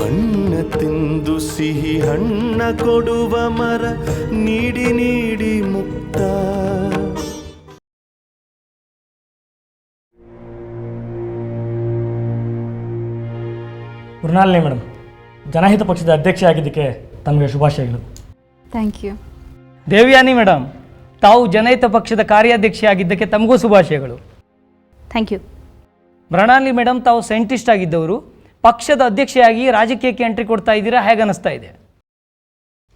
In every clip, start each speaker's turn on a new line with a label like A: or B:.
A: ಬಣ್ಣ ತಿಂದು ಸಿಹಿ ಹಣ್ಣ ಕೊಡುವ ಮರ ನೀಡಿ ನೀಡಿ ಮುಕ್ತ.
B: ಮೃಣಾಲಿನಿ ಮೇಡಮ್, ಜನಹಿತ ಪಕ್ಷದ ಅಧ್ಯಕ್ಷೆ ಆಗಿದ್ದಕ್ಕೆ ತಮಗೆ ಶುಭಾಶಯಗಳು.
C: Thank you.
D: ದೇವ್ಯಾನಿ ಮೇಡಮ್, ತಾವು ಜನಹಿತ ಪಕ್ಷದ ಕಾರ್ಯಾಧ್ಯಕ್ಷೆ ಆಗಿದ್ದಕ್ಕೆ ತಮಗೂ ಶುಭಾಶಯಗಳು.
C: Thank you.
D: ಮೃಣಾಲಿನಿ ಮೇಡಮ್, ತಾವು ಸೈಂಟಿಸ್ಟ್ ಆಗಿದ್ದವರು, ಪಕ್ಷದ ಅಧ್ಯಕ್ಷೆಯಾಗಿ ರಾಜಕೀಯಕ್ಕೆ ಎಂಟ್ರಿ ಕೊಡ್ತಾ ಇದ್ದೀರಾ, ಹೇಗೆ ಅನ್ನಿಸ್ತಾ ಇದೆ?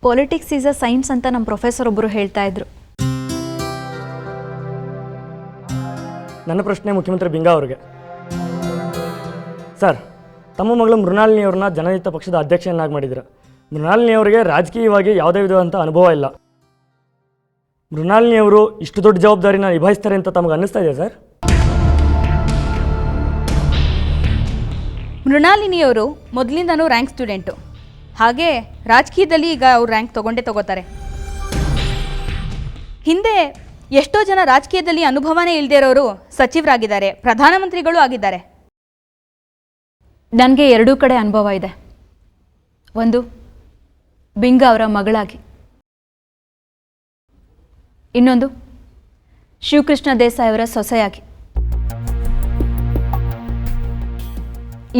C: ಪೊಲಿಟಿಕ್ಸ್ ಈಸ್ ಅ ಸೈನ್ಸ್ ಅಂತ ನಮ್ಮ ಪ್ರೊಫೆಸರ್ ಒಬ್ಬರು ಹೇಳ್ತಾ ಇದ್ರು.
B: ನನ್ನ ಪ್ರಶ್ನೆ ಮುಖ್ಯಮಂತ್ರಿ ಬಿಂಗಾ ಅವರಿಗೆ. ಸರ್, ತಮ್ಮ ಮಗಳು ಮೃಣಾಲಿನಿಯವ್ರನ್ನ ಜನಹಿತ ಪಕ್ಷದ ಅಧ್ಯಕ್ಷೆಯನ್ನಾಗಿ ಮಾಡಿದ್ದೀರ. ಮೃಣಾಲಿನಿಯವರಿಗೆ ರಾಜಕೀಯವಾಗಿ ಯಾವುದೇ ವಿಧವಾದಂಥ ಅನುಭವ ಇಲ್ಲ. ಮೃಣಾಲಿನಿಯವರು ಇಷ್ಟು ದೊಡ್ಡ ಜವಾಬ್ದಾರಿನ ನಿಭಾಯಿಸ್ತಾರೆ ಅಂತ ತಮಗೆ ಅನ್ನಿಸ್ತಾ ಇದೆ ಸರ್?
E: ಮೃಣಾಲಿನಿಯವರು ಮೊದಲಿಂದನೂ ರ್ಯಾಂಕ್ ಸ್ಟೂಡೆಂಟು, ಹಾಗೆ ರಾಜಕೀಯದಲ್ಲಿ ಈಗ ಅವ್ರು ರ್ಯಾಂಕ್ ತಗೋತಾರೆ. ಹಿಂದೆ ಎಷ್ಟೋ ಜನ ರಾಜಕೀಯದಲ್ಲಿ ಅನುಭವನೇ ಇಲ್ಲದೇ ಇರೋರು ಸಚಿವರಾಗಿದ್ದಾರೆ, ಪ್ರಧಾನಮಂತ್ರಿಗಳು ಆಗಿದ್ದಾರೆ.
C: ನನಗೆ ಎರಡೂ ಕಡೆ ಅನುಭವ ಇದೆ. ಒಂದು ಬಿಂಗಾ ಅವರ ಮಗಳಾಗಿ, ಇನ್ನೊಂದು ಶಿವಕೃಷ್ಣ ದೇಸಾಯಿ ಅವರ ಸೊಸೆಯಾಗಿ.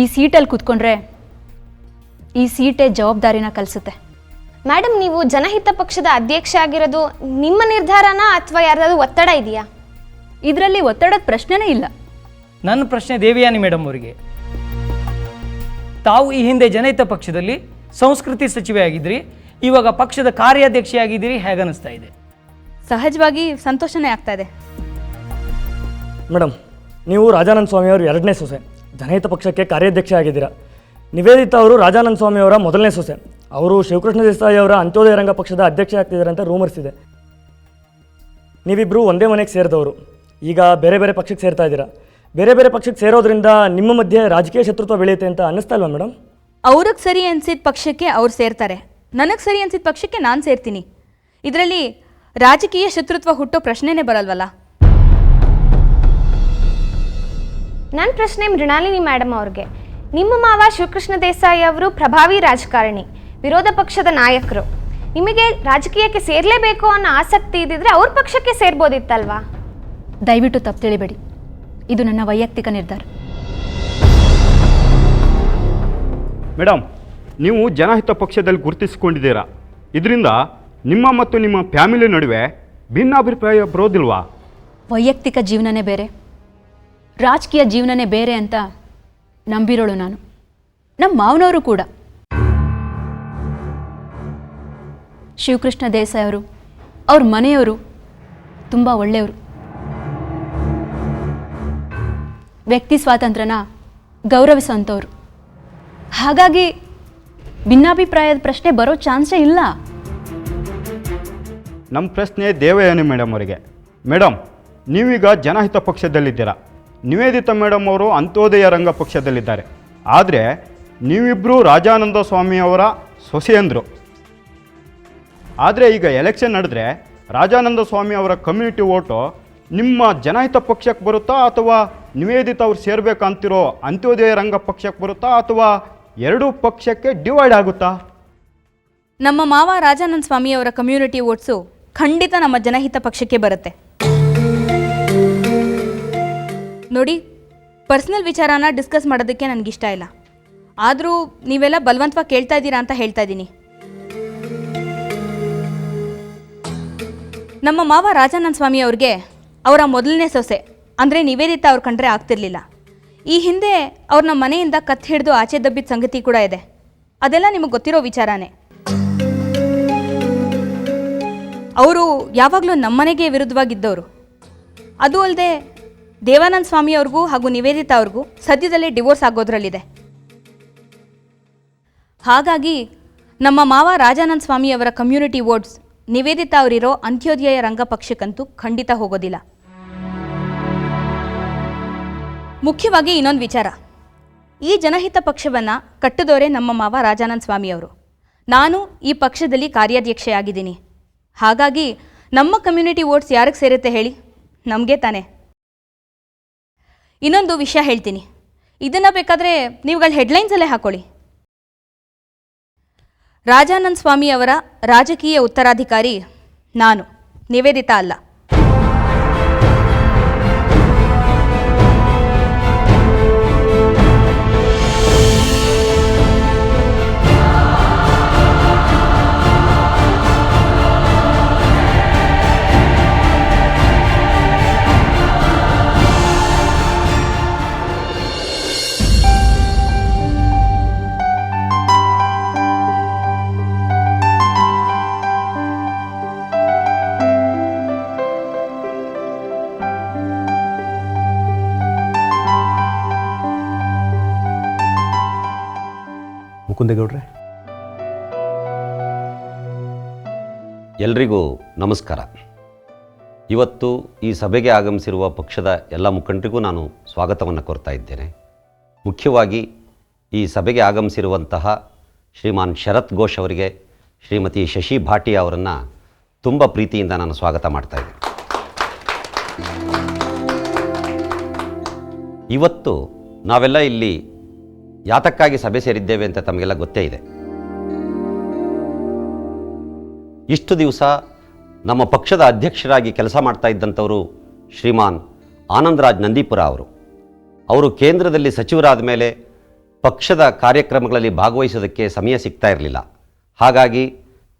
C: ಈ ಸೀಟಲ್ಲಿ ಕೂತ್ಕೊಂಡ್ರೆ ಈ ಸೀಟೇ ಜವಾಬ್ದಾರಿನ ಕಲಿಸುತ್ತೆ.
F: ಮೇಡಮ್, ನೀವು ಜನಹಿತ ಪಕ್ಷದ ಅಧ್ಯಕ್ಷ ಆಗಿರೋದು ನಿಮ್ಮ ನಿರ್ಧಾರನ ಅಥವಾ ಯಾರ್ದಾದ್ರು ಒತ್ತಡ ಇದೆಯಾ?
C: ಇದರಲ್ಲಿ ಒತ್ತಡದ ಪ್ರಶ್ನೆನೇ ಇಲ್ಲ.
D: ನನ್ನ ಪ್ರಶ್ನೆ ದೇವ್ಯಾನಿ ಮೇಡಮ್ ಅವರಿಗೆ. ತಾವು ಈ ಹಿಂದೆ ಜನಹಿತ ಪಕ್ಷದಲ್ಲಿ ಸಂಸ್ಕೃತಿ ಸಚಿವೆ ಆಗಿದ್ರಿ, ಇವಾಗ ಪಕ್ಷದ ಕಾರ್ಯಾಧ್ಯಕ್ಷೆ ಆಗಿದ್ದೀರಿ, ಹೇಗೆ ಅನ್ನಿಸ್ತಾ ಇದೆ?
E: ಸಹಜವಾಗಿ ಸಂತೋಷನೇ ಆಗ್ತಾ ಇದೆ.
B: ಮೇಡಮ್, ನೀವು ರಾಜಾನಂದ ಸ್ವಾಮಿಯವರು ಎರಡನೇ ಸೊಸೆ, ಜನಹಿತ ಪಕ್ಷಕ್ಕೆ ಕಾರ್ಯಾಧ್ಯಕ್ಷೆ ಆಗಿದ್ದೀರಾ. ನಿವೇದಿತಾ ಅವರು ರಾಜಾನಂದ ಸ್ವಾಮಿಯವರ ಮೊದಲನೇ ಸೊಸೆ. ಅವರು ಶಿವಕೃಷ್ಣ ದೇಸಾಯಿ ಅವರ ಅಂತ್ಯೋದಯ ರಂಗ ಪಕ್ಷದ ಅಧ್ಯಕ್ಷೆ ಆಗ್ತಿದ್ದಾರೆ ಅಂತ ರೂಮರ್ಸ್ ಇದೆ. ನೀವಿಬ್ಬರು ಒಂದೇ ಮನೆಗೆ ಸೇರಿದವರು, ಈಗ ಬೇರೆ ಬೇರೆ ಪಕ್ಷಕ್ಕೆ ಸೇರ್ತಾ ಇದ್ದೀರಾ. ಬೇರೆ ಬೇರೆ ಪಕ್ಷಕ್ಕೆ ಸೇರೋದ್ರಿಂದ ನಿಮ್ಮ ಮಧ್ಯೆ ರಾಜಕೀಯ ಶತ್ರುತ್ವ ಬೆಳೆಯುತ್ತೆ ಅಂತ ಅನ್ನಿಸ್ತಾ ಇಲ್ವಾ ಮೇಡಮ್?
E: ಅವ್ರಿಗೆ ಸರಿ ಅನಿಸಿದ ಪಕ್ಷಕ್ಕೆ ಅವ್ರು ಸೇರ್ತಾರೆ, ನನಗೆ ಸರಿ ಅನಿಸಿದ ಪಕ್ಷಕ್ಕೆ ನಾನು ಸೇರ್ತೀನಿ. ಇದರಲ್ಲಿ ರಾಜಕೀಯ ಶತ್ರುತ್ವ ಹುಟ್ಟೋ ಪ್ರಶ್ನೆನೇ ಬರಲ್ವಲ್ಲ.
F: ನನ್ನ ಪ್ರಶ್ನೆ ಮೃಣಾಲಿನಿ ಮೇಡಮ್ ಅವ್ರಿಗೆ. ನಿಮ್ಮ ಮಾವ ಶಿವಕೃಷ್ಣ ದೇಸಾಯಿ ಅವರು ಪ್ರಭಾವಿ ರಾಜಕಾರಣಿ, ವಿರೋಧ ಪಕ್ಷದ ನಾಯಕರು. ನಿಮಗೆ ರಾಜಕೀಯಕ್ಕೆ ಸೇರಲೇಬೇಕು ಅನ್ನೋ ಆಸಕ್ತಿ ಇದ್ದಿದ್ರೆ ಅವ್ರ ಪಕ್ಷಕ್ಕೆ ಸೇರ್ಬೋದಿತ್ತಲ್ವಾ?
C: ದಯವಿಟ್ಟು ತಪ್ಪು ತಿಳಿಬೇಡಿ, ಇದು ನನ್ನ ವೈಯಕ್ತಿಕ ನಿರ್ಧಾರ.
G: ಮೇಡಮ್, ನೀವು ಜನಹಿತ ಪಕ್ಷದಲ್ಲಿ ಗುರುತಿಸಿಕೊಂಡಿದ್ದೀರಾ. ಇದರಿಂದ ನಿಮ್ಮ ಮತ್ತು ನಿಮ್ಮ ಫ್ಯಾಮಿಲಿ ನಡುವೆ ಭಿನ್ನಾಭಿಪ್ರಾಯ ಬರೋದಿಲ್ವಾ?
C: ವೈಯಕ್ತಿಕ ಜೀವನನೇ ಬೇರೆ, ರಾಜಕೀಯ ಜೀವನನೇ ಬೇರೆ ಅಂತ ನಂಬಿರೋಳು ನಾನು. ನಮ್ಮ ಮಾವನವರು ಕೂಡ. ಶಿವಕೃಷ್ಣ ದೇಸಾಯಿ ಅವರು, ಅವ್ರ ಮನೆಯವರು ತುಂಬ ಒಳ್ಳೆಯವರು. ವ್ಯಕ್ತಿ ಸ್ವಾತಂತ್ರ್ಯನ ಗೌರವಿಸೋಂಥವ್ರು. ಹಾಗಾಗಿ ಭಿನ್ನಾಭಿಪ್ರಾಯದ ಪ್ರಶ್ನೆ ಬರೋ ಚಾನ್ಸೇ ಇಲ್ಲ.
G: ನಮ್ಮ ಪ್ರಶ್ನೆ ದೇವಯಾನಿ ಮೇಡಮ್ ಅವರಿಗೆ. ಮೇಡಮ್, ನೀವೀಗ ಜನಹಿತ ಪಕ್ಷದಲ್ಲಿದ್ದೀರಾ. ನಿವೇದಿತಾ ಮೇಡಮ್ ಅವರು ಅಂತ್ಯೋದಯ ರಂಗ ಪಕ್ಷದಲ್ಲಿದ್ದಾರೆ. ಆದರೆ ನೀವಿಬ್ಬರು ರಾಜಾನಂದ ಸ್ವಾಮಿಯವರ ಸೊಸೆಯಂದರು. ಆದರೆ ಈಗ ಎಲೆಕ್ಷನ್ ನಡೆದ್ರೆ ರಾಜಾನಂದ ಸ್ವಾಮಿ ಅವರ ಕಮ್ಯುನಿಟಿ ಓಟು ನಿಮ್ಮ ಜನಹಿತ ಪಕ್ಷಕ್ಕೆ ಬರುತ್ತಾ, ಅಥವಾ ನಿವೇದಿತಾ ಅವ್ರು ಸೇರಬೇಕಂತಿರೋ ಅಂತ್ಯೋದಯ ರಂಗ ಪಕ್ಷಕ್ಕೆ ಬರುತ್ತಾ, ಅಥವಾ ಎರಡೂ ಪಕ್ಷಕ್ಕೆ ಡಿವೈಡ್ ಆಗುತ್ತಾ?
E: ನಮ್ಮ ಮಾವ ರಾಜಾನಂದ ಸ್ವಾಮಿಯವರ ಕಮ್ಯುನಿಟಿ ವೋಟ್ಸು ಖಂಡಿತ ನಮ್ಮ ಜನಹಿತ ಪಕ್ಷಕ್ಕೆ ಬರುತ್ತೆ. ನೋಡಿ, ಪರ್ಸ್ನಲ್ ವಿಚಾರನ ಡಿಸ್ಕಸ್ ಮಾಡೋದಕ್ಕೆ ನನಗಿಷ್ಟ ಇಲ್ಲ. ಆದರೂ ನೀವೆಲ್ಲ ಬಲವಂತವಾಗಿ ಕೇಳ್ತಾ ಇದ್ದೀರಾ ಅಂತ ಹೇಳ್ತಾ ಇದ್ದೀನಿ. ನಮ್ಮ ಮಾವ ರಾಜಾನಂದ ಸ್ವಾಮಿ ಅವ್ರಿಗೆ ಅವರ ಮೊದಲನೇ ಸೊಸೆ ಅಂದರೆ ನಿವೇದಿತಾ ಅವ್ರು ಕಂಡ್ರೆ ಆಗ್ತಿರ್ಲಿಲ್ಲ. ಈ ಹಿಂದೆ ಅವ್ರನ್ನ ಮನೆಯಿಂದ ಕತ್ತು ಹಿಡಿದು ಆಚೆ ದಬ್ಬಿದ ಸಂಗತಿ ಕೂಡ ಇದೆ. ಅದೆಲ್ಲ ನಿಮಗೆ ಗೊತ್ತಿರೋ ವಿಚಾರನೇ. ಅವರು ಯಾವಾಗಲೂ ನಮ್ಮನೆಗೆ ವಿರುದ್ಧವಾಗಿದ್ದವರು. ಅದು ಅಲ್ಲದೆ ದೇವಾನಂದ ಸ್ವಾಮಿ ಅವ್ರಿಗೂ ಹಾಗೂ ನಿವೇದಿತಾ ಅವ್ರಿಗೂ ಸದ್ಯದಲ್ಲೇ ಡಿವೋರ್ಸ್ ಆಗೋದ್ರಲ್ಲಿದೆ. ಹಾಗಾಗಿ ನಮ್ಮ ಮಾವ ರಾಜಾನಂದ ಸ್ವಾಮಿಯವರ ಕಮ್ಯುನಿಟಿ ವೋಟ್ಸ್ ನಿವೇದಿತಾ ಅವರಿರೋ ಅಂತ್ಯೋದಯ ರಂಗ ಪಕ್ಷಕ್ಕಂತೂ ಖಂಡಿತ ಹೋಗೋದಿಲ್ಲ. ಮುಖ್ಯವಾಗಿ ಇನ್ನೊಂದು ವಿಚಾರ, ಈ ಜನಹಿತ ಪಕ್ಷವನ್ನು ಕಟ್ಟಿದವರೇ ನಮ್ಮ ಮಾವ ರಾಜಾನಂದ ಸ್ವಾಮಿಯವರು. ನಾನು ಈ ಪಕ್ಷದಲ್ಲಿ ಕಾರ್ಯಾಧ್ಯಕ್ಷೆಯಾಗಿದ್ದೀನಿ. ಹಾಗಾಗಿ ನಮ್ಮ ಕಮ್ಯುನಿಟಿ ವೋಟ್ಸ್ ಯಾರಿಗೆ ಸೇರುತ್ತೆ ಹೇಳಿ? ನಮಗೆ ತಾನೇ. ಇನ್ನೊಂದು ವಿಷಯ ಹೇಳ್ತೀನಿ, ಇದನ್ನು ಬೇಕಾದರೆ ನೀವುಗಳ ಹೆಡ್ಲೈನ್ಸಲ್ಲೇ ಹಾಕೊಳ್ಳಿ. ರಾಜಾನಂದ ಸ್ವಾಮಿಯವರ ರಾಜಕೀಯ ಉತ್ತರಾಧಿಕಾರಿ ನಾನು, ನಿವೇದಿತಾ ಅಲ್ಲ.
H: ಮುಕುಂದೇಗೌಡ್ರೆ,
I: ಎಲ್ರಿಗೂ ನಮಸ್ಕಾರ. ಇವತ್ತು ಈ ಸಭೆಗೆ ಆಗಮಿಸಿರುವ ಪಕ್ಷದ ಎಲ್ಲ ಮುಖಂಡರಿಗೂ ನಾನು ಸ್ವಾಗತವನ್ನು ಕೋರ್ತಾ ಇದ್ದೇನೆ. ಮುಖ್ಯವಾಗಿ ಈ ಸಭೆಗೆ ಆಗಮಿಸಿರುವಂತಹ ಶ್ರೀಮಾನ್ ಶರತ್ ಘೋಷ್ ಅವರಿಗೆ, ಶ್ರೀಮತಿ ಶಶಿ ಭಾಟಿಯಾ ಅವರನ್ನು ತುಂಬ ಪ್ರೀತಿಯಿಂದ ನಾನು ಸ್ವಾಗತ ಮಾಡ್ತಾ ಇದ್ದೇನೆ. ಇವತ್ತು ನಾವೆಲ್ಲ ಇಲ್ಲಿ ಯಾತಕ್ಕಾಗಿ ಸಭೆ ಸೇರಿದ್ದೇವೆ ಅಂತ ತಮಗೆಲ್ಲ ಗೊತ್ತೇ ಇದೆ. ಇಷ್ಟು ದಿವಸ ನಮ್ಮ ಪಕ್ಷದ ಅಧ್ಯಕ್ಷರಾಗಿ ಕೆಲಸ ಮಾಡ್ತಾ ಇದ್ದಂಥವರು ಶ್ರೀಮಾನ್ ಆನಂದರಾಜ್ ನಂದೀಪುರ ಅವರು ಕೇಂದ್ರದಲ್ಲಿ ಸಚಿವರಾದ ಮೇಲೆ ಪಕ್ಷದ ಕಾರ್ಯಕ್ರಮಗಳಲ್ಲಿ ಭಾಗವಹಿಸೋದಕ್ಕೆ ಸಮಯ ಸಿಗ್ತಾ ಇರಲಿಲ್ಲ. ಹಾಗಾಗಿ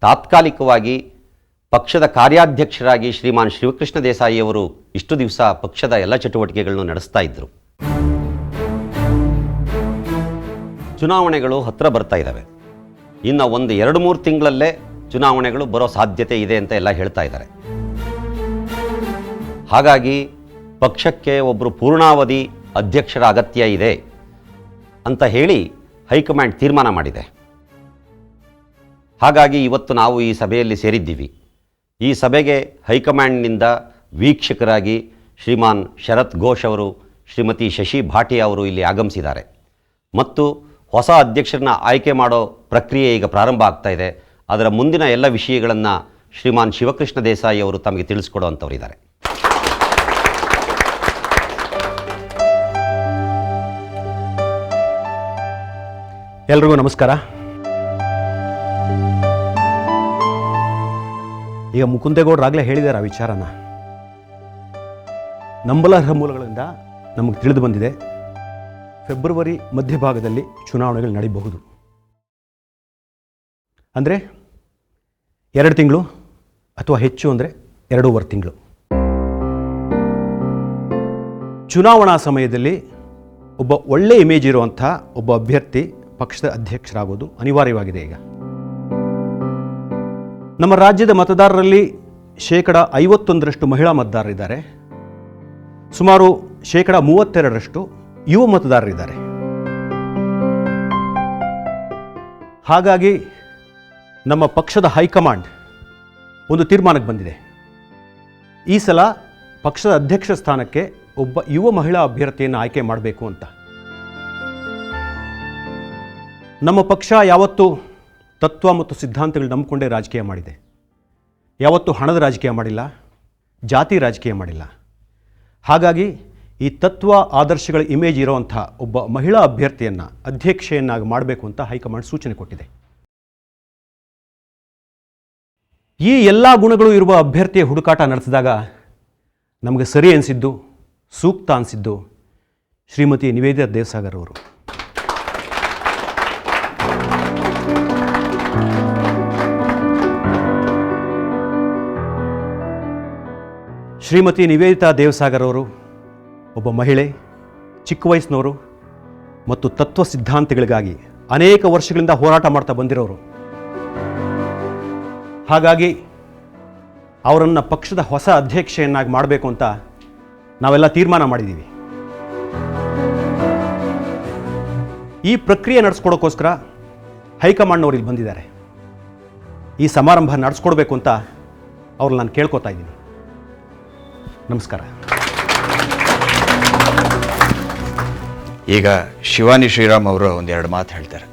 I: ತಾತ್ಕಾಲಿಕವಾಗಿ ಪಕ್ಷದ ಕಾರ್ಯಾಧ್ಯಕ್ಷರಾಗಿ ಶ್ರೀಮಾನ್ ಶಿವಕೃಷ್ಣ ದೇಸಾಯಿ ಅವರು ಇಷ್ಟು ದಿವಸ ಪಕ್ಷದ ಎಲ್ಲ ಚಟುವಟಿಕೆಗಳನ್ನು ನಡೆಸ್ತಾ ಇದ್ದರು. ಚುನಾವಣೆಗಳು ಹತ್ತಿರ ಬರ್ತಾ ಇದ್ದಾವೆ. ಇನ್ನು 1-2-3 ತಿಂಗಳಲ್ಲೇ ಚುನಾವಣೆಗಳು ಬರೋ ಸಾಧ್ಯತೆ ಇದೆ ಅಂತ ಎಲ್ಲ ಹೇಳ್ತಾ ಇದ್ದಾರೆ. ಹಾಗಾಗಿ ಪಕ್ಷಕ್ಕೆ ಒಬ್ಬರು ಪೂರ್ಣಾವಧಿ ಅಧ್ಯಕ್ಷರ ಅಗತ್ಯ ಇದೆ ಅಂತ ಹೇಳಿ ಹೈಕಮಾಂಡ್ ತೀರ್ಮಾನ ಮಾಡಿದೆ. ಹಾಗಾಗಿ ಇವತ್ತು ನಾವು ಈ ಸಭೆಯಲ್ಲಿ ಸೇರಿದ್ದೀವಿ. ಈ ಸಭೆಗೆ ಹೈಕಮಾಂಡ್ನಿಂದ ವೀಕ್ಷಕರಾಗಿ ಶ್ರೀಮಾನ್ ಶರತ್ ಘೋಷ್ ಅವರು, ಶ್ರೀಮತಿ ಶಶಿ ಭಾಟಿಯಾ ಅವರು ಇಲ್ಲಿ ಆಗಮಿಸಿದ್ದಾರೆ. ಮತ್ತು ಹೊಸ ಅಧ್ಯಕ್ಷರನ್ನ ಆಯ್ಕೆ ಮಾಡೋ ಪ್ರಕ್ರಿಯೆ ಈಗ ಪ್ರಾರಂಭ ಆಗ್ತಾ ಇದೆ. ಅದರ ಮುಂದಿನ ಎಲ್ಲ ವಿಷಯಗಳನ್ನು ಶ್ರೀಮಾನ್ ಶಿವಕೃಷ್ಣ ದೇಸಾಯಿ ಅವರು ತಮಗೆ ತಿಳಿಸ್ಕೊಡುವಂಥವರಿದ್ದಾರೆ.
H: ಎಲ್ರಿಗೂ ನಮಸ್ಕಾರ. ಈಗ ಮುಕುಂದೇಗೌಡರಾಗಲೇ ಹೇಳಿದ್ದಾರೆ ಆ ವಿಚಾರನ. ನಂಬಲರ್ಹ ಮೂಲಗಳಿಂದ ನಮಗೆ ತಿಳಿದು ಬಂದಿದೆ, ಫೆಬ್ರವರಿ ಮಧ್ಯಭಾಗದಲ್ಲಿ ಚುನಾವಣೆಗಳು ನಡೀಬಹುದು. ಅಂದರೆ 2 ತಿಂಗಳು ಅಥವಾ ಹೆಚ್ಚು ಅಂದರೆ 2.5 ತಿಂಗಳು. ಚುನಾವಣಾ ಸಮಯದಲ್ಲಿ ಒಬ್ಬ ಒಳ್ಳೆ ಇಮೇಜ್ ಇರುವಂಥ ಒಬ್ಬ ಅಭ್ಯರ್ಥಿ ಪಕ್ಷದ ಅಧ್ಯಕ್ಷರಾಗೋದು ಅನಿವಾರ್ಯವಾಗಿದೆ. ಈಗ ನಮ್ಮ ರಾಜ್ಯದ ಮತದಾರರಲ್ಲಿ 51% ಮಹಿಳಾ ಮತದಾರರಿದ್ದಾರೆ. ಸುಮಾರು 32% ಯುವ ಮತದಾರರಿದ್ದಾರೆ. ಹಾಗಾಗಿ ನಮ್ಮ ಪಕ್ಷದ ಹೈಕಮಾಂಡ್ ಒಂದು ತೀರ್ಮಾನಕ್ಕೆ ಬಂದಿದೆ. ಈ ಸಲ ಪಕ್ಷದ ಅಧ್ಯಕ್ಷ ಸ್ಥಾನಕ್ಕೆ ಒಬ್ಬ ಯುವ ಮಹಿಳಾ ಅಭ್ಯರ್ಥಿಯನ್ನು ಆಯ್ಕೆ ಮಾಡಬೇಕು ಅಂತ. ನಮ್ಮ ಪಕ್ಷ ಯಾವತ್ತೂ ತತ್ವ ಮತ್ತು ಸಿದ್ಧಾಂತಗಳು ನಂಬಿಕೊಂಡೇ ರಾಜಕೀಯ ಮಾಡಿದೆ. ಯಾವತ್ತೂ ಹಣದ ರಾಜಕೀಯ ಮಾಡಿಲ್ಲ, ಜಾತಿ ರಾಜಕೀಯ ಮಾಡಿಲ್ಲ. ಹಾಗಾಗಿ ಈ ತತ್ವ ಆದರ್ಶಗಳ ಇಮೇಜ್ ಇರೋವಂಥ ಒಬ್ಬ ಮಹಿಳಾ ಅಭ್ಯರ್ಥಿಯನ್ನು ಅಧ್ಯಕ್ಷೆಯನ್ನಾಗಿ ಮಾಡಬೇಕು ಅಂತ ಹೈಕಮಾಂಡ್ ಸೂಚನೆ ಕೊಟ್ಟಿದೆ. ಈ ಎಲ್ಲ ಗುಣಗಳು ಇರುವ ಅಭ್ಯರ್ಥಿಯ ಹುಡುಕಾಟ ನಡೆಸಿದಾಗ ನಮಗೆ ಸರಿ ಅನಿಸಿದ್ದು, ಸೂಕ್ತ ಅನಿಸಿದ್ದು ಶ್ರೀಮತಿ ನಿವೇದಿತಾ ದೇವಸಾಗರ್ ಅವರು. ಶ್ರೀಮತಿ ನಿವೇದಿತಾ ದೇವಸಾಗರ್ ಅವರು ಒಬ್ಬ ಮಹಿಳೆ, ಚಿಕ್ಕ ವಯಸ್ಸಿನವರು ಮತ್ತು ತತ್ವ ಸಿದ್ಧಾಂತಗಳಿಗಾಗಿ ಅನೇಕ ವರ್ಷಗಳಿಂದ ಹೋರಾಟ ಮಾಡ್ತಾ ಬಂದಿರೋರು. ಹಾಗಾಗಿ ಅವರನ್ನು ಪಕ್ಷದ ಹೊಸ ಅಧ್ಯಕ್ಷೆಯನ್ನಾಗಿ ಮಾಡಬೇಕು ಅಂತ ನಾವೆಲ್ಲ ತೀರ್ಮಾನ ಮಾಡಿದ್ದೀವಿ. ಈ ಪ್ರಕ್ರಿಯೆ ನಡೆಸ್ಕೊಡೋಕ್ಕೋಸ್ಕರ ಹೈಕಮಾಂಡ್ನವ್ರು ಇಲ್ಲಿ ಬಂದಿದ್ದಾರೆ. ಈ ಸಮಾರಂಭ ನಡೆಸ್ಕೊಡ್ಬೇಕು ಅಂತ ಅವ್ರನ್ನ ನಾನು ಕೇಳ್ಕೊತಾ ಇದ್ದೀನಿ. ನಮಸ್ಕಾರ.
J: ಈಗ ಶಿವಾನಿ ಶ್ರೀರಾಮ್ ಅವರು ಒಂದೆರಡು ಮಾತು ಹೇಳ್ತಾರೆ.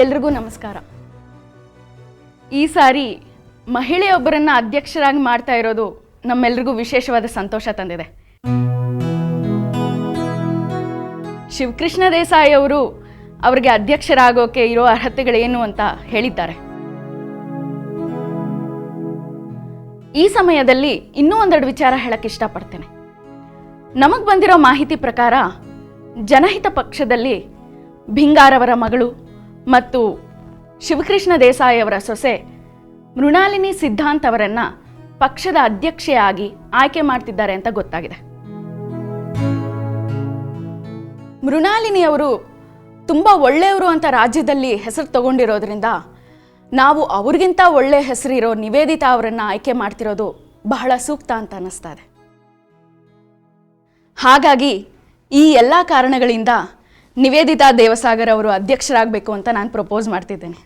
K: ಎಲ್ರಿಗೂ ನಮಸ್ಕಾರ. ಈ ಸಾರಿ ಮಹಿಳೆಯೊಬ್ಬರನ್ನ ಅಧ್ಯಕ್ಷರಾಗಿ ಮಾಡ್ತಾ ಇರೋದು ನಮ್ಮೆಲ್ರಿಗೂ ವಿಶೇಷವಾದ ಸಂತೋಷ ತಂದಿದೆ. ಶಿವಕೃಷ್ಣ ದೇಸಾಯಿ ಅವರು ಅವರಿಗೆ ಅಧ್ಯಕ್ಷರಾಗೋಕೆ ಇರೋ ಅರ್ಹತೆಗಳೇನು ಅಂತ ಹೇಳಿದ್ದಾರೆ. ಈ ಸಮಯದಲ್ಲಿ ಇನ್ನೂ ಒಂದೆರಡು ವಿಚಾರ ಹೇಳಕ್ಕೆ ಇಷ್ಟಪಡ್ತೇನೆ. ನಮಗೆ ಬಂದಿರೋ ಮಾಹಿತಿ ಪ್ರಕಾರ ಜನಹಿತ ಪಕ್ಷದಲ್ಲಿ ಭಿಂಗಾರವರ ಮಗಳು ಮತ್ತು ಶಿವಕೃಷ್ಣ ದೇಸಾಯಿ ಅವರ ಸೊಸೆ ಮೃಣಾಲಿನಿ ಸಿದ್ಧಾಂತ್ ಅವರನ್ನು ಪಕ್ಷದ ಅಧ್ಯಕ್ಷೆಯಾಗಿ ಆಯ್ಕೆ ಮಾಡ್ತಿದ್ದಾರೆ ಅಂತ ಗೊತ್ತಾಗಿದೆ. ಮೃಣಾಲಿನಿ ಅವರು ತುಂಬ ಒಳ್ಳೆಯವರು ಅಂತ ರಾಜ್ಯದಲ್ಲಿ ಹೆಸರು ತಗೊಂಡಿರೋದ್ರಿಂದ ನಾವು ಅವ್ರಿಗಿಂತ ಒಳ್ಳೆ ಹೆಸರಿರೋ ನಿವೇದಿತಾ ಅವರನ್ನು ಆಯ್ಕೆ ಮಾಡ್ತಿರೋದು ಬಹಳ ಸೂಕ್ತ ಅಂತ ಅನ್ನಿಸ್ತಾ ಇದೆ. ಹಾಗಾಗಿ ಈ ಎಲ್ಲ ಕಾರಣಗಳಿಂದ ನಿವೇದಿತಾ ದೇವಸಾಗರ್ ಅವರು ಅಧ್ಯಕ್ಷರಾಗಬೇಕು ಅಂತ ನಾನು ಪ್ರಪೋಸ್ ಮಾಡ್ತಿದ್ದೇನೆ.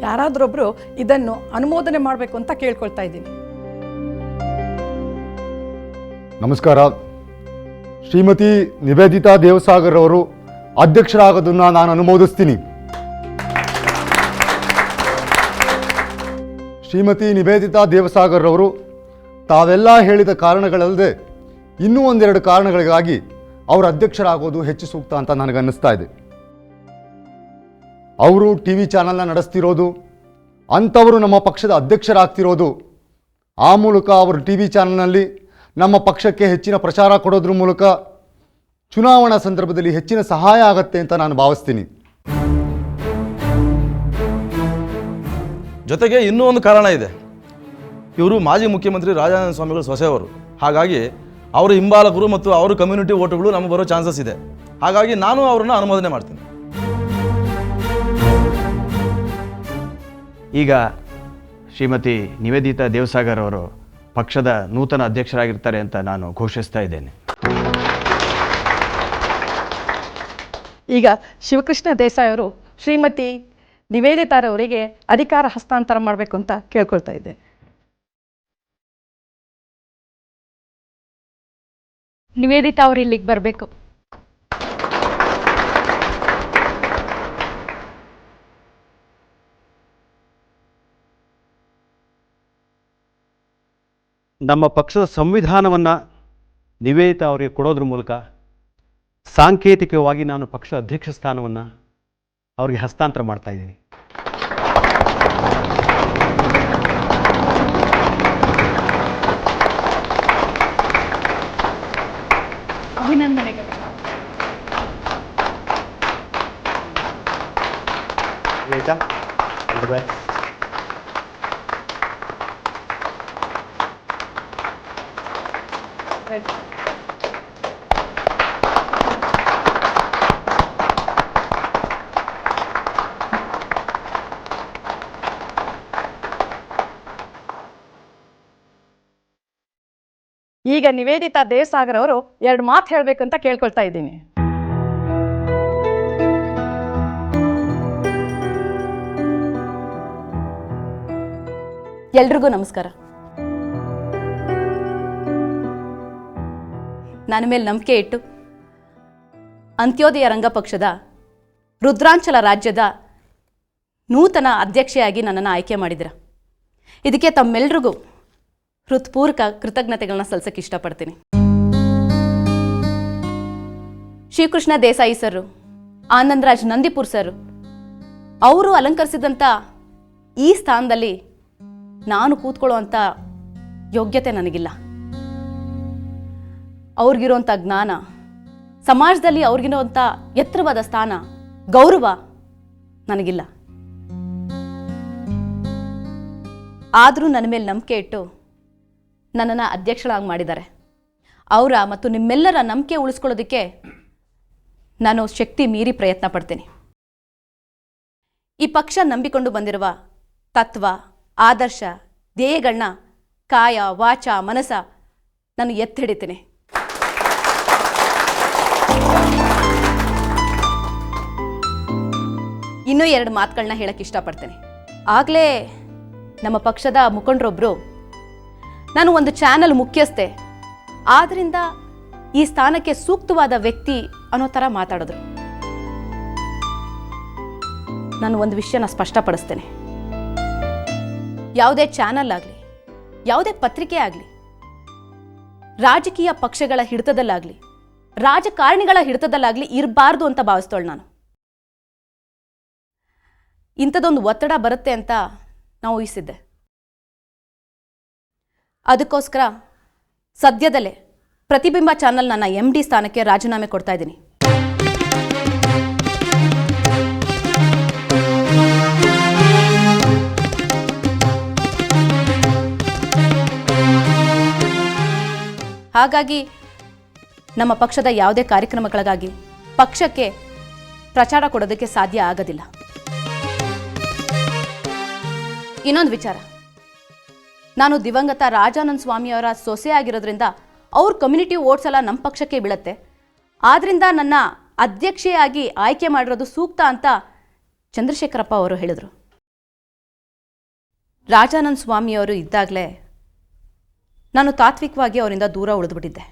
L: ಯಾರಾದ್ರೊಬ್ರು ಇದನ್ನು ಅನುಮೋದನೆ ಮಾಡಬೇಕು ಅಂತ ಕೇಳ್ಕೊಳ್ತಾ ಇದ್ದೀನಿ.
M: ನಮಸ್ಕಾರ. ಶ್ರೀಮತಿ ನಿವೇದಿತಾ ದೇವಸಾಗರ್ ಅವರು ಅಧ್ಯಕ್ಷರಾಗೋದನ್ನು ನಾನು ಅನುಮೋದಿಸ್ತೀನಿ. ಶ್ರೀಮತಿ ನಿವೇದಿತಾ ದೇವಸಾಗರ್ ಅವರು ತಾವೆಲ್ಲ ಹೇಳಿದ ಕಾರಣಗಳಲ್ಲದೆ ಇನ್ನೂ ಒಂದೆರಡು ಕಾರಣಗಳಿಗಾಗಿ ಅವರು ಅಧ್ಯಕ್ಷರಾಗೋದು ಹೆಚ್ಚು ಸೂಕ್ತ ಅಂತ ನನಗನ್ನಿಸ್ತಾ ಇದೆ. ಅವರು ಟಿ ವಿ ಚಾನಲ್ನ ನಡೆಸ್ತಿರೋದು, ಅಂಥವರು ನಮ್ಮ ಪಕ್ಷದ ಅಧ್ಯಕ್ಷರಾಗ್ತಿರೋದು, ಆ ಮೂಲಕ ಅವರು ಟಿ ವಿ ಚಾನಲ್ನಲ್ಲಿ ನಮ್ಮ ಪಕ್ಷಕ್ಕೆ ಹೆಚ್ಚಿನ ಪ್ರಚಾರ ಕೊಡೋದ್ರ ಮೂಲಕ ಚುನಾವಣಾ ಸಂದರ್ಭದಲ್ಲಿ ಹೆಚ್ಚಿನ ಸಹಾಯ ಆಗತ್ತೆ ಅಂತ ನಾನು ಭಾವಿಸ್ತೀನಿ.
N: ಜೊತೆಗೆ ಇನ್ನೂ ಒಂದು ಕಾರಣ ಇದೆ. ಇವರು ಮಾಜಿ ಮುಖ್ಯಮಂತ್ರಿ ರಾಜಾನಂದ ಸ್ವಾಮಿಗಳ ಸೊಸೆಯವರು. ಹಾಗಾಗಿ ಅವರ ಹಿಂಬಾಲಕರು ಮತ್ತು ಅವರ ಕಮ್ಯುನಿಟಿ ಓಟುಗಳು ನಮಗೆ ಬರೋ ಚಾನ್ಸಸ್ ಇದೆ. ಹಾಗಾಗಿ ನಾನು ಅವರನ್ನು ಅನುಮೋದನೆ ಮಾಡ್ತೀನಿ.
J: ಈಗ ಶ್ರೀಮತಿ ನಿವೇದಿತಾ ದೇವಸಾಗರ್ ಅವರು ಪಕ್ಷದ ನೂತನ ಅಧ್ಯಕ್ಷರಾಗಿರ್ತಾರೆ ಅಂತ ನಾನು ಘೋಷಿಸ್ತಾ ಇದ್ದೇನೆ.
L: ಈಗ ಶಿವಕೃಷ್ಣ ದೇಸಾಯಿ ಅವರು ಶ್ರೀಮತಿ ನಿವೇದಿತಾರವರಿಗೆ ಅಧಿಕಾರ ಹಸ್ತಾಂತರ ಮಾಡಬೇಕು ಅಂತ ಕೇಳ್ಕೊಳ್ತಾ ಇದ್ದೆ.
C: ನಿವೇದಿತಾ ಅವರು ಇಲ್ಲಿಗೆ ಬರಬೇಕು.
H: ನಮ್ಮ ಪಕ್ಷದ ಸಂವಿಧಾನವನ್ನು ನಿವೇದಿತಾ ಅವರಿಗೆ ಕೊಡೋದ್ರ ಮೂಲಕ ಸಾಂಕೇತಿಕವಾಗಿ ನಾನು ಪಕ್ಷ ಅಧ್ಯಕ್ಷ ಸ್ಥಾನವನ್ನು ಅವರಿಗೆ ಹಸ್ತಾಂತರ ಮಾಡ್ತಾ ಇದ್ದೀನಿ.
K: ಅಭಿನಂದನೆಗಳು.
L: ಈಗ ನಿವೇದಿತಾ ದೇವಸಾಗರ್ ಅವರು ಎರಡು ಮಾತು ಹೇಳಬೇಕಂತ ಕೇಳ್ಕೊಳ್ತಾ ಇದ್ದೀನಿ.
C: ಎಲ್ರಿಗೂ ನಮಸ್ಕಾರ. ನನ್ನ ಮೇಲೆ ನಂಬಿಕೆ ಇಟ್ಟು ಅಂತ್ಯೋದಯ ರಂಗ ಪಕ್ಷದ ರುದ್ರಾಂಚಲ ರಾಜ್ಯದ ನೂತನ ಅಧ್ಯಕ್ಷೆಯಾಗಿ ನನ್ನನ್ನು ಆಯ್ಕೆ ಮಾಡಿದಿರ. ಇದಕ್ಕೆ ತಮ್ಮೆಲ್ರಿಗೂ ಹೃತ್ಪೂರ್ವಕ ಕೃತಜ್ಞತೆಗಳನ್ನ ಸಲ್ಲಿಸಕ್ಕೆ ಇಷ್ಟಪಡ್ತೀನಿ. ಶಿವಕೃಷ್ಣ ದೇಸಾಯಿ ಸರ್, ಆನಂದರಾಜ್ ನಂದೀಪುರ್ ಸರ್ ಅವರು ಅಲಂಕರಿಸಿದಂಥ ಈ ಸ್ಥಾನದಲ್ಲಿ ನಾನು ಕೂತ್ಕೊಳ್ಳುವಂಥ ಯೋಗ್ಯತೆ ನನಗಿಲ್ಲ. ಅವ್ರಿಗಿರುವಂಥ ಜ್ಞಾನ, ಸಮಾಜದಲ್ಲಿ ಅವ್ರಿಗಿರುವಂಥ ಎತ್ತರವಾದ ಸ್ಥಾನ, ಗೌರವ ನನಗಿಲ್ಲ. ಆದರೂ ನನ್ನ ಮೇಲೆ ನಂಬಿಕೆ ಇಟ್ಟು ನನ್ನನ್ನು ಅಧ್ಯಕ್ಷಳಾಗಿ ಮಾಡಿದ್ದಾರೆ. ಅವರ ಮತ್ತು ನಿಮ್ಮೆಲ್ಲರ ನಂಬಿಕೆ ಉಳಿಸ್ಕೊಳ್ಳೋದಕ್ಕೆ ನಾನು ಶಕ್ತಿ ಮೀರಿ ಪ್ರಯತ್ನ ಪಡ್ತೀನಿ. ಈ ಪಕ್ಷ ನಂಬಿಕೊಂಡು ಬಂದಿರುವ ತತ್ವ, ಆದರ್ಶ, ಧ್ಯೇಯಗಳನ್ನ ಕಾಯ, ವಾಚ, ಮನಸ ನಾನು ಎತ್ತಿ ಹಿಡಿತೀನಿ. ಇನ್ನೂ ಎರಡು ಮಾತುಗಳನ್ನ ಹೇಳಕ್ಕೆ ಇಷ್ಟಪಡ್ತೀನಿ. ಆಗಲೇ ನಮ್ಮ ಪಕ್ಷದ ಮುಖಂಡರೊಬ್ಬರು ನಾನು ಒಂದು ಚಾನಲ್ ಮುಖ್ಯಸ್ಥೆ, ಆದ್ದರಿಂದ ಈ ಸ್ಥಾನಕ್ಕೆ ಸೂಕ್ತವಾದ ವ್ಯಕ್ತಿ ಅನ್ನೋ ಥರ ಮಾತಾಡಿದ್ರು. ನಾನು ಒಂದು ವಿಷಯನ ಸ್ಪಷ್ಟಪಡಿಸ್ತೇನೆ. ಯಾವುದೇ ಚಾನಲ್ ಆಗಲಿ, ಯಾವುದೇ ಪತ್ರಿಕೆ ಆಗಲಿ, ರಾಜಕೀಯ ಪಕ್ಷಗಳ ಹಿಡಿತದಲ್ಲಾಗಲಿ ರಾಜಕಾರಣಿಗಳ ಹಿಡಿತದಲ್ಲಾಗಲಿ ಇರಬಾರ್ದು ಅಂತ ಭಾವಿಸ್ತೋಳು ನಾನು. ಇಂಥದ್ದೊಂದು ಒತ್ತಡ ಬರುತ್ತೆ ಅಂತ ನಾವು ಊಹಿಸಿದ್ದೆ. ಅದಕ್ಕೋಸ್ಕರ ಸದ್ಯದಲ್ಲೇ ಪ್ರತಿಬಿಂಬ ಚಾನಲ್ ನನ್ನ MD ಸ್ಥಾನಕ್ಕೆ ರಾಜೀನಾಮೆ ಕೊಡ್ತಾ ಇದ್ದೀನಿ. ಹಾಗಾಗಿ ನಮ್ಮ ಪಕ್ಷದ ಯಾವುದೇ ಕಾರ್ಯಕ್ರಮಗಳಿಗಾಗಿ ಪಕ್ಷಕ್ಕೆ ಪ್ರಚಾರ ಕೊಡೋದಕ್ಕೆ ಸಾಧ್ಯ ಆಗೋದಿಲ್ಲ. ಇನ್ನೊಂದು ವಿಚಾರ, ನಾನು ದಿವಂಗತ ರಾಜಾನಂದ ಸ್ವಾಮಿಯವರ ಸೊಸೆ ಆಗಿರೋದ್ರಿಂದ ಅವ್ರ ಕಮ್ಯುನಿಟಿ ವೋಟ್ಸ್ ಎಲ್ಲ ನಮ್ಮ ಪಕ್ಷಕ್ಕೆ ಬೀಳುತ್ತೆ. ಆದ್ದರಿಂದ ನನ್ನ ಅಧ್ಯಕ್ಷೆಯಾಗಿ ಆಯ್ಕೆ ಮಾಡಿರೋದು ಸೂಕ್ತ ಅಂತ ಚಂದ್ರಶೇಖರಪ್ಪ ಅವರು ಹೇಳಿದರು. ರಾಜಾನಂದ ಸ್ವಾಮಿಯವರು ಇದ್ದಾಗಲೇ ನಾನು ತಾತ್ವಿಕವಾಗಿ ಅವರಿಂದ ದೂರ ಉಳಿದುಬಿಟ್ಟಿದ್ದೆ.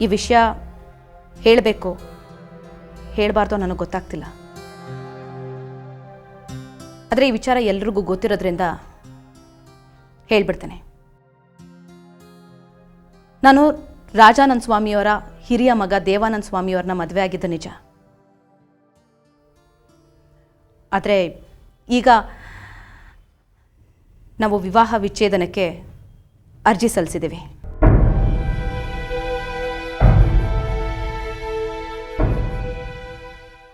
C: ಈ ವಿಷಯ ಹೇಳಬೇಕು ಹೇಳಬಾರ್ದು ನನಗೆ ಗೊತ್ತಾಗ್ತಿಲ್ಲ. ಆದರೆ ಈ ವಿಚಾರ ಎಲ್ರಿಗೂ ಗೊತ್ತಿರೋದ್ರಿಂದ ಹೇಳ್ಬಿಡ್ತೇನೆ. ನಾನು ರಾಜಾನಂದ ಸ್ವಾಮಿಯವರ ಹಿರಿಯ ಮಗ ದೇವಾನಂದ ಸ್ವಾಮಿಯವ್ರನ್ನ ಮದುವೆ ಆಗಿದ್ದು ನಿಜ. ಆದರೆ ಈಗ ನಾವು ವಿವಾಹ ವಿಚ್ಛೇದನಕ್ಕೆ ಅರ್ಜಿ ಸಲ್ಲಿಸಿದ್ದೀವಿ.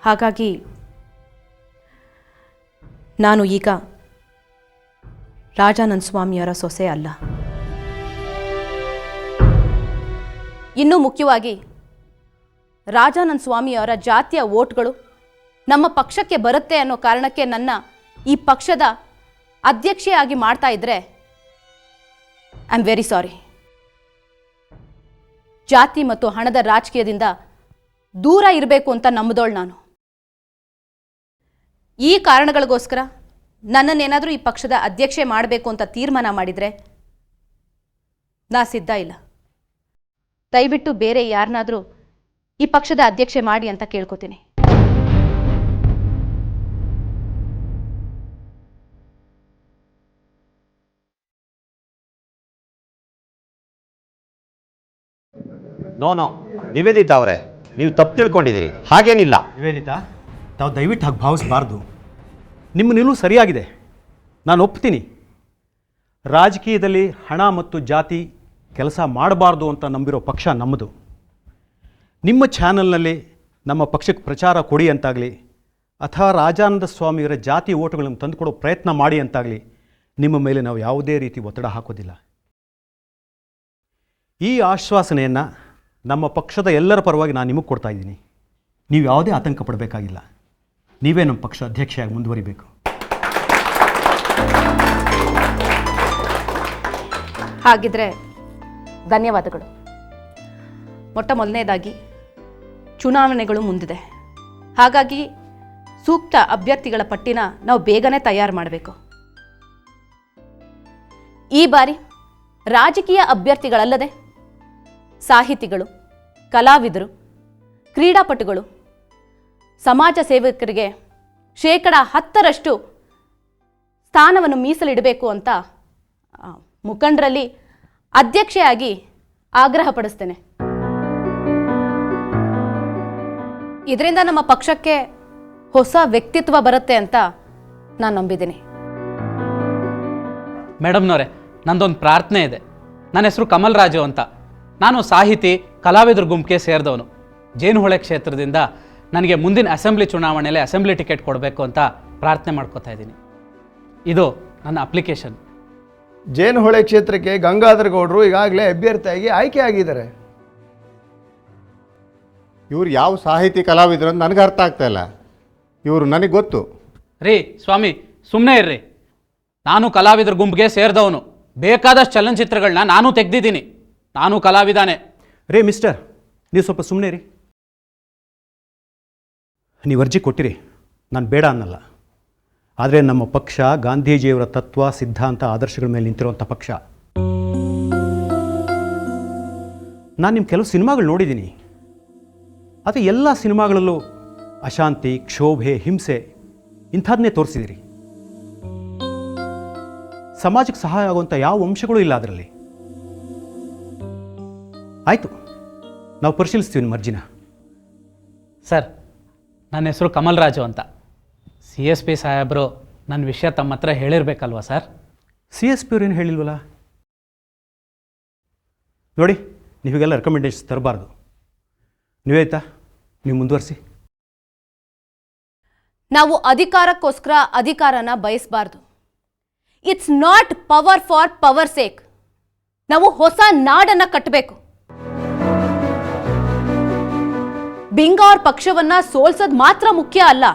C: ಹಾಗಾಗಿ ನಾನು ಈಗ ರಾಜಾನಂದ ಸ್ವಾಮಿಯವರ ಸೊಸೆ ಅಲ್ಲ. ಇನ್ನೂ ಮುಖ್ಯವಾಗಿ ರಾಜಾನಂದ ಸ್ವಾಮಿಯವರ ಜಾತಿಯ ವೋಟ್ಗಳು ನಮ್ಮ ಪಕ್ಷಕ್ಕೆ ಬರುತ್ತೆ ಅನ್ನೋ ಕಾರಣಕ್ಕೆ ನನ್ನ ಈ ಪಕ್ಷದ ಅಧ್ಯಕ್ಷೆಯಾಗಿ ಮಾಡ್ತಾ ಇದ್ರೆ ಐ ಆಮ್ ವೆರಿ ಸಾರಿ. ಜಾತಿ ಮತ್ತು ಹಣದ ರಾಜಕೀಯದಿಂದ ದೂರ ಇರಬೇಕು ಅಂತ ನಂಬಿದೋಳು ನಾನು. ಈ ಕಾರಣಗಳಿಗೋಸ್ಕರ ನನ್ನನ್ನೇನಾದರೂ ಈ ಪಕ್ಷದ ಅಧ್ಯಕ್ಷೆ ಮಾಡಬೇಕು ಅಂತ ತೀರ್ಮಾನ ಮಾಡಿದರೆ ನಾ ಸಿದ್ಧ ಇಲ್ಲ. ದಯವಿಟ್ಟು ಬೇರೆ ಯಾರನ್ನಾದರೂ ಈ ಪಕ್ಷದ ಅಧ್ಯಕ್ಷೆ ಮಾಡಿ ಅಂತ ಕೇಳ್ಕೊತೀನಿ.
I: ನೋ ನಿವೇದಿತಾ ಅವರೇ, ನೀವು ತಪ್ಪು ತಿಳ್ಕೊಂಡಿದ್ದೀರಿ. ಹಾಗೇನಿಲ್ಲ.
H: ನಿವೇದಿತಾ, ತಾವು ದಯವಿಟ್ಟು ಹಾಗೆ ಭಾವಿಸಬಾರ್ದು. ನಿಮ್ಮ ನಿಲುವು ಸರಿಯಾಗಿದೆ, ನಾನು ಒಪ್ತೀನಿ. ರಾಜಕೀಯದಲ್ಲಿ ಹಣ ಮತ್ತು ಜಾತಿ ಕೆಲಸ ಮಾಡಬಾರ್ದು ಅಂತ ನಂಬಿರೋ ಪಕ್ಷ ನಮ್ಮದು. ನಿಮ್ಮ ಚಾನಲ್ನಲ್ಲಿ ನಮ್ಮ ಪಕ್ಷಕ್ಕೆ ಪ್ರಚಾರ ಕೊಡಿ ಅಂತಾಗಲಿ ಅಥವಾ ರಾಜಾನಂದ ಸ್ವಾಮಿಯವರ ಜಾತಿ ಓಟುಗಳನ್ನು ತಂದುಕೊಡೋ ಪ್ರಯತ್ನ ಮಾಡಿ ಅಂತಾಗಲಿ ನಿಮ್ಮ ಮೇಲೆ ನಾವು ಯಾವುದೇ ರೀತಿ ಒತ್ತಡ ಹಾಕೋದಿಲ್ಲ. ಈ ಆಶ್ವಾಸನೆಯನ್ನು ನಮ್ಮ ಪಕ್ಷದ ಎಲ್ಲರ ಪರವಾಗಿ ನಾನು ನಿಮಗೆ ಕೊಡ್ತಾ ಇದ್ದೀನಿ. ನೀವು ಯಾವುದೇ ಆತಂಕ ಪಡಬೇಕಾಗಿಲ್ಲ. ನೀವೇ ನಮ್ಮ ಪಕ್ಷ ಅಧ್ಯಕ್ಷೆಯಾಗಿ ಮುಂದುವರಿಬೇಕು.
C: ಹಾಗಿದ್ರೆ ಧನ್ಯವಾದಗಳು. ಮೊಟ್ಟ ಮೊದಲನೇದಾಗಿ ಚುನಾವಣೆಗಳು ಮುಂದಿದೆ. ಹಾಗಾಗಿ ಸೂಕ್ತ ಅಭ್ಯರ್ಥಿಗಳ ಪಟ್ಟಿನ ನಾವು ಬೇಗನೆ ತಯಾರು ಮಾಡಬೇಕು. ಈ ಬಾರಿ ರಾಜಕೀಯ ಅಭ್ಯರ್ಥಿಗಳಲ್ಲದೆ ಸಾಹಿತಿಗಳು, ಕಲಾವಿದರು, ಕ್ರೀಡಾಪಟುಗಳು, ಸಮಾಜ ಸೇವಕರಿಗೆ 10% ಸ್ಥಾನವನ್ನು ಮೀಸಲಿಡಬೇಕು ಅಂತ ಮುಖಂಡರಲ್ಲಿ ಅಧ್ಯಕ್ಷೆಯಾಗಿ ಆಗ್ರಹಪಡಿಸ್ತೇನೆ. ಇದರಿಂದ ನಮ್ಮ ಪಕ್ಷಕ್ಕೆ ಹೊಸ ವ್ಯಕ್ತಿತ್ವ ಬರುತ್ತೆ ಅಂತ ನಾನು ನಂಬಿದ್ದೀನಿ.
O: ಮೇಡಮ್ನವರೇ, ನಂದೊಂದು ಪ್ರಾರ್ಥನೆ ಇದೆ. ನನ್ನ ಹೆಸರು ಕಮಲ್ ರಾಜು ಅಂತ. ನಾನು ಸಾಹಿತಿ, ಕಲಾವಿದ್ರ ಗುಂಪಿಗೆ ಸೇರಿದವನು. ಜೇನುಹೊಳೆ ಕ್ಷೇತ್ರದಿಂದ ನನಗೆ ಮುಂದಿನ ಅಸೆಂಬ್ಲಿ ಚುನಾವಣೆಯಲ್ಲಿ ಅಸೆಂಬ್ಲಿ ಟಿಕೆಟ್ ಕೊಡಬೇಕು ಅಂತ ಪ್ರಾರ್ಥನೆ ಮಾಡ್ಕೋತಾ ಇದ್ದೀನಿ. ಇದು ನನ್ನ ಅಪ್ಲಿಕೇಶನ್.
P: ಜೇನುಹೊಳೆ ಕ್ಷೇತ್ರಕ್ಕೆ ಗಂಗಾಧರ ಗೌಡರು ಈಗಾಗಲೇ ಅಭ್ಯರ್ಥಿಯಾಗಿ ಆಯ್ಕೆ ಆಗಿದ್ದಾರೆ.
M: ಇವ್ರು ಯಾವ ಸಾಹಿತಿ ಕಲಾವಿದರು ಅಂತ ನನಗೆ ಅರ್ಥ ಆಗ್ತಾ ಇಲ್ಲ. ಇವರು ನನಗೆ ಗೊತ್ತು.
O: ರೀ ಸ್ವಾಮಿ, ಸುಮ್ಮನೆ ಇರ್ರಿ. ನಾನು ಕಲಾವಿದ್ರ ಗುಂಪಿಗೆ ಸೇರಿದವನು. ಬೇಕಾದಷ್ಟು ಚಲನಚಿತ್ರಗಳನ್ನ ನಾನು ತೆಗೆದಿದ್ದೀನಿ. ನಾನು ಕಲಾವಿದಾನೆ.
H: ರೇ ಮಿಸ್ಟರ್, ನೀವು ಸ್ವಲ್ಪ ಸುಮ್ಮನೆ ರೀ. ನೀವು ಅರ್ಜಿ ಕೊಟ್ಟಿರಿ, ನಾನು ಬೇಡ ಅನ್ನಲ್ಲ. ಆದರೆ ನಮ್ಮ ಪಕ್ಷ ಗಾಂಧೀಜಿಯವರ ತತ್ವ, ಸಿದ್ಧಾಂತ, ಆದರ್ಶಗಳ ಮೇಲೆ ನಿಂತಿರುವಂಥ ಪಕ್ಷ. ನಾನು ನಿಮ್ಮ ಕೆಲವು ಸಿನಿಮಾಗಳು ನೋಡಿದ್ದೀನಿ. ಆದರೆ ಎಲ್ಲ ಸಿನಿಮಾಗಳಲ್ಲೂ ಅಶಾಂತಿ, ಕ್ಷೋಭೆ, ಹಿಂಸೆ ಇಂಥದ್ದನ್ನೇ ತೋರಿಸಿದಿರಿ. ಸಮಾಜಕ್ಕೆ ಸಹಾಯ ಆಗುವಂಥ ಯಾವ ಅಂಶಗಳೂ ಇಲ್ಲ ಅದರಲ್ಲಿ. ಆಯಿತು, ನಾವು ಪರಿಶೀಲಿಸ್ತೀವಿ ನಿಮ್ಮ ಅರ್ಜಿನ.
O: ಸರ್, ನನ್ನ ಹೆಸರು ಕಮಲ್ ರಾಜು ಅಂತ. CSP ಸಾಹೇಬರು ನನ್ನ ವಿಷಯ ತಮ್ಮ ಹತ್ರ ಹೇಳಿರ್ಬೇಕಲ್ವ ಸರ್?
H: CSP ಅವ್ರು ಏನು ಹೇಳಿಲ್ವಲ್ಲ? ನೋಡಿ, ನೀವೀಗೆಲ್ಲ ರೆಕಮೆಂಡೇಶನ್ಸ್ ತರಬಾರ್ದು. ನೀವಾಯ್ತಾ, ನೀವು ಮುಂದುವರಿಸಿ.
C: ನಾವು ಅಧಿಕಾರಕ್ಕೋಸ್ಕರ ಅಧಿಕಾರನ ಬಯಸಬಾರ್ದು. It's not power for power sake. ನಾವು ಹೊಸ ನಾಡನ್ನ ಕಟ್ಟಬೇಕು. ಬಿಂಗಾರ್ ಪಕ್ಷವನ್ನ ಸೋಲ್ಸೋದ್ ಮಾತ್ರ ಮುಖ್ಯ ಅಲ್ಲ,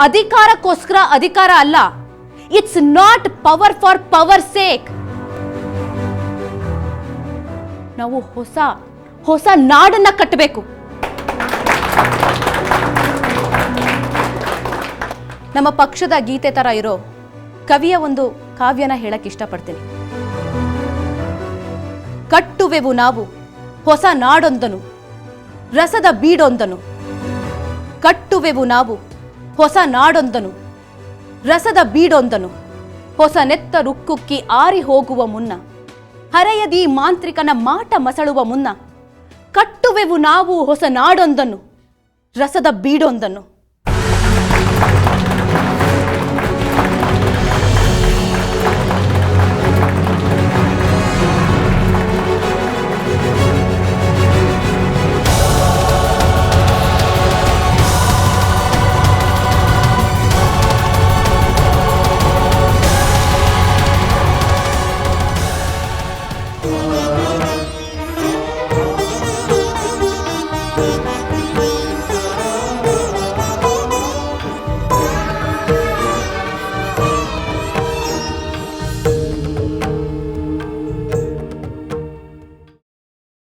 C: ಅಧಿಕಾರಕ್ಕೋಸ್ಕರ ಅಧಿಕಾರ ಅಲ್ಲ. It's not power for power sake. ನಾವು ಹೊಸ ನಾಡನ್ನ ಕಟ್ಟಬೇಕು. ನಮ್ಮ ಪಕ್ಷದ ಗೀತೆ ತರ ಇರೋ ಕವಿಯ ಒಂದು ಕಾವ್ಯನ ಹೇಳಕ್ ಇಷ್ಟಪಡ್ತೀನಿ. ಕಟ್ಟುವೆವು ನಾವು ಹೊಸ ನಾಡೊಂದನು, ರಸದ ಬೀಡೊಂದನು. ಕಟ್ಟುವೆವು ನಾವು ಹೊಸ ನಾಡೊಂದನು, ರಸದ ಬೀಡೊಂದನು. ಹೊಸ ನೆತ್ತ ರುಕ್ಕುಕ್ಕಿ ಆರಿ ಹೋಗುವ ಮುನ್ನ, ಹರೆಯದಿ ಮಾಂತ್ರಿಕನ ಮಾಟ ಮಸಳುವ ಮುನ್ನ. ಕಟ್ಟುವೆವು ನಾವು ಹೊಸ ನಾಡೊಂದನು, ರಸದ ಬೀಡೊಂದನು.